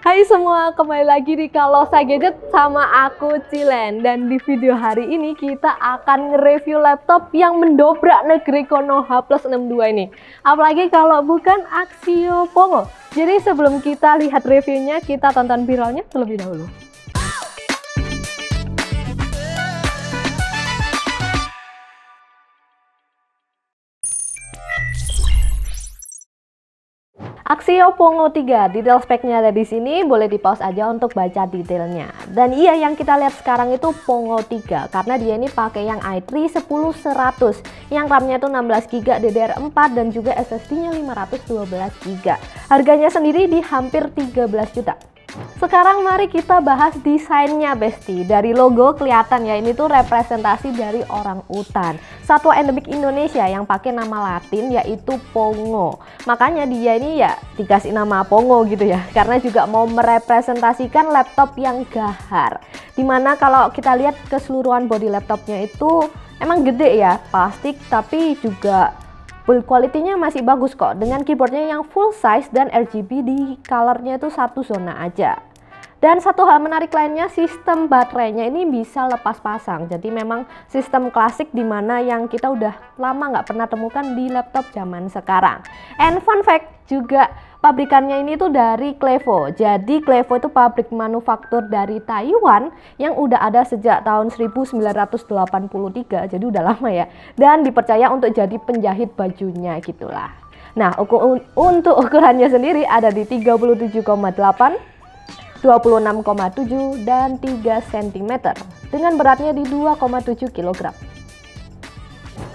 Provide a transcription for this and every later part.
Hai semua, kembali lagi di Kalosa Gadget sama aku Cilen. Dan di video hari ini kita akan nge-review laptop yang mendobrak negeri Konoha Plus 62 ini. Apalagi kalau bukan Axio Pongo. Jadi sebelum kita lihat reviewnya, kita tonton viralnya terlebih dahulu. Axio Pongo 3, detail speknya ada di sini, boleh di pause aja untuk baca detailnya. Dan iya, yang kita lihat sekarang itu Pongo 3 karena dia ini pakai yang i3 10100 yang RAM-nya itu 16GB DDR4 dan juga SSD-nya 512GB. Harganya sendiri di hampir 13 juta. Sekarang mari kita bahas desainnya, Besti. Dari logo kelihatan ya, ini tuh representasi dari orang utan, satwa endemik Indonesia yang pakai nama Latin yaitu Pongo. Makanya dia ini ya dikasih nama Pongo gitu ya, karena juga mau merepresentasikan laptop yang gahar. Dimana kalau kita lihat keseluruhan body laptopnya itu emang gede ya, plastik, tapi juga build quality-nya masih bagus kok, dengan keyboardnya yang full size dan RGB di colornya itu satu zona aja. Dan satu hal menarik lainnya, sistem baterainya ini bisa lepas pasang. Jadi memang sistem klasik dimana yang kita udah lama nggak pernah temukan di laptop zaman sekarang. And fun fact juga, pabrikannya ini tuh dari Clevo. Jadi Clevo itu pabrik manufaktur dari Taiwan yang udah ada sejak tahun 1983, jadi udah lama ya. Dan dipercaya untuk jadi penjahit bajunya gitulah. Nah, untuk ukurannya sendiri ada di 37,8, 26,7 dan 3 cm dengan beratnya di 2,7 kg.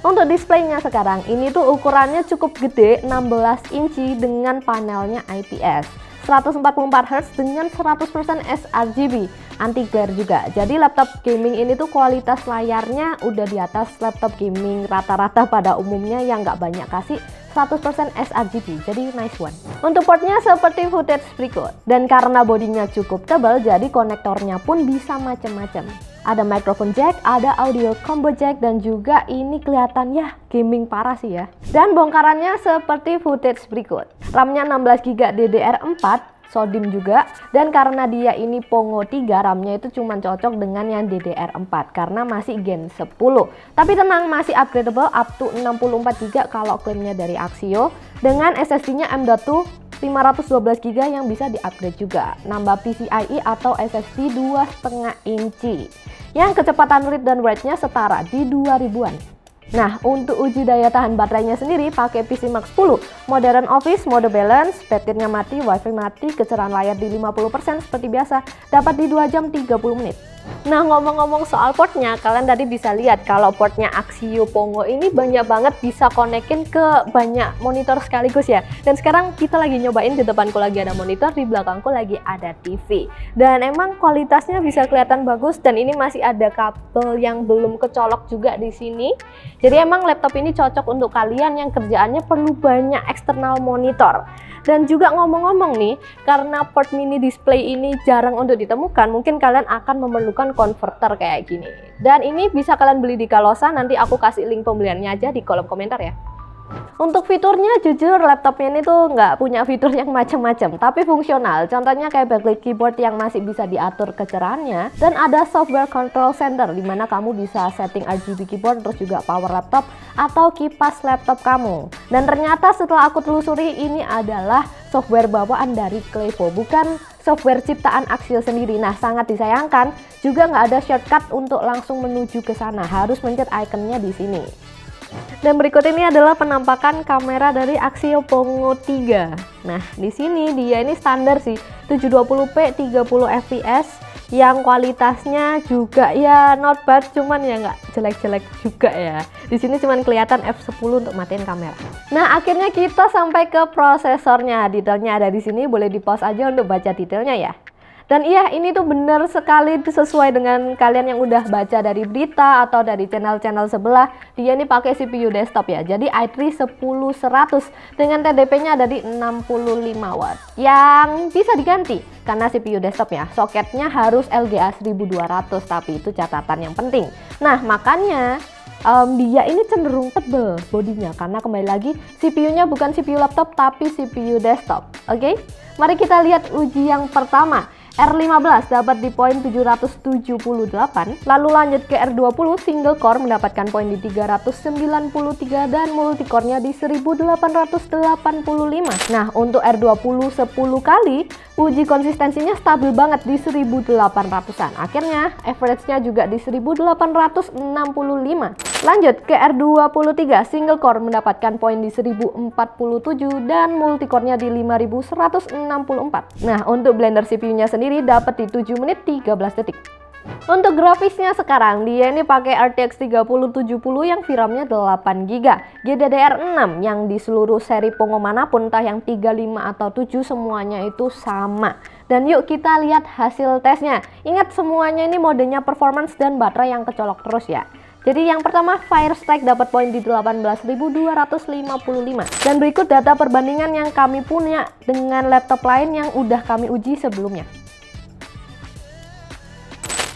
Untuk displaynya sekarang ini tuh ukurannya cukup gede, 16 inci dengan panelnya IPS 144Hz dengan 100% sRGB, anti glare juga. Jadi laptop gaming ini tuh kualitas layarnya udah di atas laptop gaming rata-rata pada umumnya yang nggak banyak kasih 100% sRGB, jadi nice one. Untuk portnya seperti footage berikut, dan karena bodinya cukup tebal jadi konektornya pun bisa macam-macam. Ada microphone jack, ada audio combo jack, dan juga ini kelihatan ya gaming parah sih ya. Dan bongkarannya seperti footage berikut. RAM-nya 16GB DDR4, SODIMM juga, dan karena dia ini Pongo 3, RAM-nya itu cuma cocok dengan yang DDR4 karena masih Gen 10. Tapi tenang, masih upgradable up to 64GB kalau klaimnya dari Axio, dengan SSD-nya M.2 512GB yang bisa di-upgrade juga. Nambah PCIe atau SSD 2,5 inci yang kecepatan read dan write-nya setara di 2000-an. Nah, untuk uji daya tahan baterainya sendiri pakai PC Max 10, Modern Office, mode balance, baterainya mati, wifi mati, kecerahan layar di 50% seperti biasa, dapat di 2 jam 30 menit. Nah, ngomong-ngomong soal portnya, kalian tadi bisa lihat kalau portnya Axio Pongo ini banyak banget bisa konekin ke banyak monitor sekaligus ya. Dan sekarang kita lagi nyobain, di depanku lagi ada monitor, di belakangku lagi ada TV. Dan emang kualitasnya bisa kelihatan bagus, dan ini masih ada kabel yang belum kecolok juga di sini. Jadi emang laptop ini cocok untuk kalian yang kerjaannya perlu banyak eksternal monitor. Dan juga ngomong-ngomong nih, karena port mini display ini jarang untuk ditemukan, mungkin kalian akan memerlukan konverter kayak gini. Dan ini bisa kalian beli di Kalosa, nanti aku kasih link pembeliannya aja di kolom komentar ya. Untuk fiturnya jujur laptopnya ini tuh nggak punya fitur yang macam-macam, tapi fungsional. Contohnya kayak backlit keyboard yang masih bisa diatur kecerahannya, dan ada software control center di mana kamu bisa setting RGB keyboard, terus juga power laptop atau kipas laptop kamu. Dan ternyata setelah aku telusuri, ini adalah software bawaan dari Clevo, bukan software ciptaan Axio sendiri. Nah, sangat disayangkan juga nggak ada shortcut untuk langsung menuju ke sana, harus mencet ikonnya di sini. Dan berikut ini adalah penampakan kamera dari Axio Pongo 3. Nah, di sini dia ini standar sih, 720p 30fps yang kualitasnya juga ya not bad, cuman ya nggak jelek-jelek juga ya. Di sini cuman kelihatan F10 untuk matiin kamera. Nah, akhirnya kita sampai ke prosesornya. Detailnya ada di sini, boleh di pause aja untuk baca detailnya ya. Dan iya, ini tuh bener sekali sesuai dengan kalian yang udah baca dari berita atau dari channel-channel sebelah. Dia ini pakai CPU desktop ya, jadi i3 10100 dengan TDP-nya ada di 65 watt yang bisa diganti karena CPU desktop ya. Soketnya harus LGA 1200, tapi itu catatan yang penting. Nah, makanya dia ini cenderung tebel bodinya karena kembali lagi CPU-nya bukan CPU laptop tapi CPU desktop. Oke, mari kita lihat uji yang pertama. R15 dapat di poin 778, lalu lanjut ke R20 single core mendapatkan poin di 393 dan multicore-nya di 1885. Nah, untuk R20 10 kali uji konsistensinya stabil banget di 1800-an. Akhirnya average-nya juga di 1865. Lanjut ke R23 single core mendapatkan poin di 1047 dan multicore-nya di 5164. Nah, untuk Blender CPU-nya sendiri dapat di 7 menit 13 detik. Untuk grafisnya sekarang dia ini pakai RTX 3070 yang VRAM-nya 8GB, GDDR6 yang di seluruh seri Pongo manapun entah yang 35 atau 7 semuanya itu sama. Dan yuk kita lihat hasil tesnya. Ingat semuanya ini modenya performance dan baterai yang kecolok terus ya. Jadi yang pertama Firestrike dapat poin di 18.255 dan berikut data perbandingan yang kami punya dengan laptop lain yang udah kami uji sebelumnya.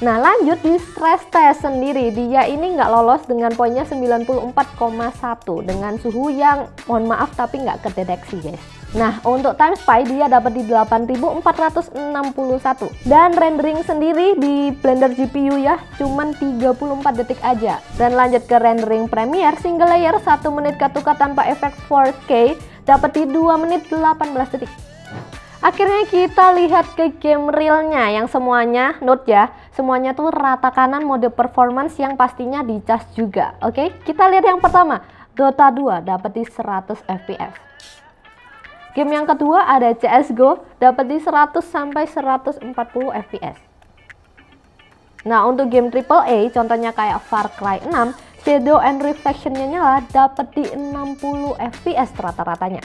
Nah, lanjut di stress test sendiri, dia ini nggak lolos dengan poinnya 94,1 dengan suhu yang mohon maaf tapi nggak kedeteksi guys. Nah, untuk time spy dia dapat di 8461 dan rendering sendiri di Blender GPU ya cuman 34 detik aja. Dan lanjut ke rendering Premiere single layer 1 menit ketukan tanpa efek 4K dapat di 2 menit 18 detik. Akhirnya kita lihat ke game realnya yang semuanya, note ya, semuanya tuh rata kanan mode performance yang pastinya dicas juga. Oke, kita lihat yang pertama, Dota 2 dapat di 100 fps. Game yang kedua ada CSGO dapat di 100 sampai 140 fps. Nah, untuk game AAA contohnya kayak Far Cry 6, Shadow and Reflection-nya nyala dapat di 60 fps rata-ratanya.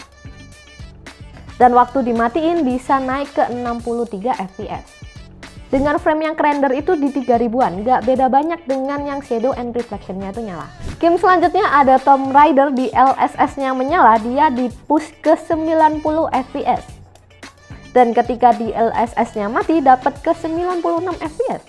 Dan waktu dimatiin bisa naik ke 63 fps. Dengan frame yang kerender itu di 3000-an, nggak beda banyak dengan yang Shadow and Reflection-nya itu nyala. Game selanjutnya ada Tomb Raider di LSS-nya menyala, dia di push ke 90 fps. Dan ketika di LSS-nya mati dapat ke 96 fps.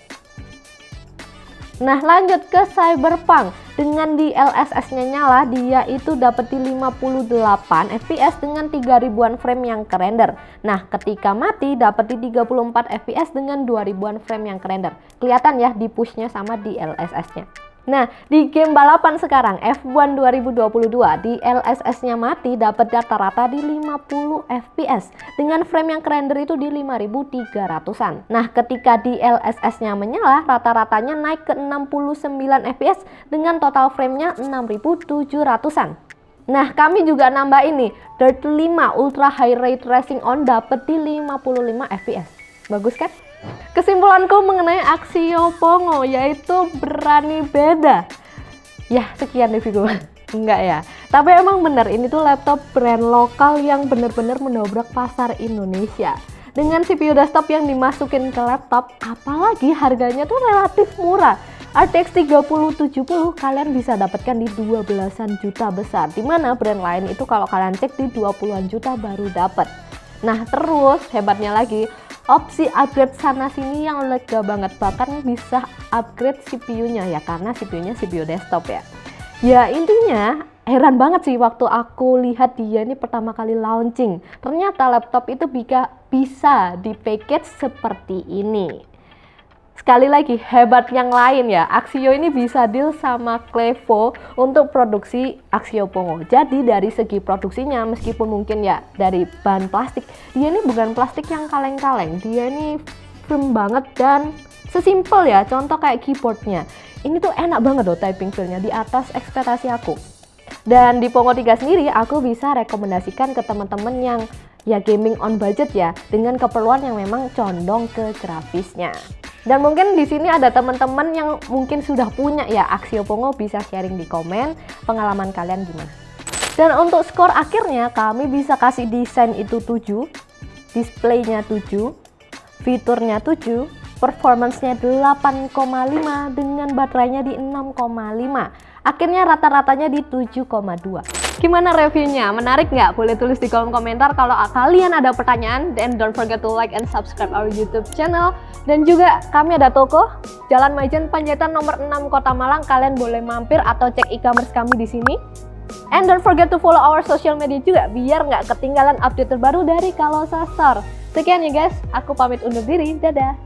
Nah, lanjut ke Cyberpunk. Dengan di LSS-nya nyala, dia itu dapat di 58 fps dengan 3000-an frame yang kerender. Nah, ketika mati dapat di 34 fps dengan 2000-an frame yang kerender. Kelihatan ya di push-nya sama di LSS-nya. Nah, di game balapan sekarang F1 2022 di LSS-nya mati dapat rata-rata di 50 fps dengan frame yang kerender itu di 5300-an. Nah, ketika di LSS-nya menyala rata-ratanya naik ke 69 fps dengan total frame-nya 6700-an. Nah, kami juga nambah ini Dirt 5 Ultra High Ray Tracing On dapat di 55 fps. Bagus kan? Kesimpulanku mengenai Axio Pongo yaitu berani beda. Ya, sekian review gue. Enggak ya, tapi emang bener ini tuh laptop brand lokal yang bener-bener mendobrak pasar Indonesia. Dengan CPU desktop yang dimasukin ke laptop, apalagi harganya tuh relatif murah. RTX 3070 kalian bisa dapatkan di 12-an juta besar, dimana brand lain itu kalau kalian cek di 20-an juta baru dapat. Nah, terus hebatnya lagi, opsi upgrade sana sini yang lega banget, bahkan bisa upgrade CPU-nya ya karena CPU-nya CPU desktop ya. Ya intinya heran banget sih waktu aku lihat dia ini pertama kali launching. Ternyata laptop itu bisa di package seperti ini. Sekali lagi hebat yang lain ya, Axio ini bisa deal sama Clevo untuk produksi Axio Pongo. Jadi dari segi produksinya meskipun mungkin ya dari bahan plastik, dia ini bukan plastik yang kaleng-kaleng, dia ini firm banget dan sesimpel ya, contoh kayak keyboardnya. Ini tuh enak banget loh typing feel-nya, di atas ekspektasi aku. Dan di Pongo 3 sendiri aku bisa rekomendasikan ke teman-teman yang ya gaming on budget ya, dengan keperluan yang memang condong ke grafisnya. Dan mungkin di sini ada teman-teman yang mungkin sudah punya ya Axio Pongo, bisa sharing di komen pengalaman kalian gimana. Dan untuk skor akhirnya kami bisa kasih desain itu 7, displaynya 7, fiturnya 7, performance-nya 8,5 dengan baterainya di 6,5. Akhirnya rata-ratanya di 7,2. Gimana reviewnya? Menarik nggak? Boleh tulis di kolom komentar kalau kalian ada pertanyaan. Dan don't forget to like and subscribe our YouTube channel. Dan juga kami ada toko Jalan Maijen Panjaitan nomor 6 Kota Malang. Kalian boleh mampir atau cek e-commerce kami di sini. And don't forget to follow our social media juga biar nggak ketinggalan update terbaru dari Kalosa Store. Sekian ya guys, aku pamit undur diri. Dadah!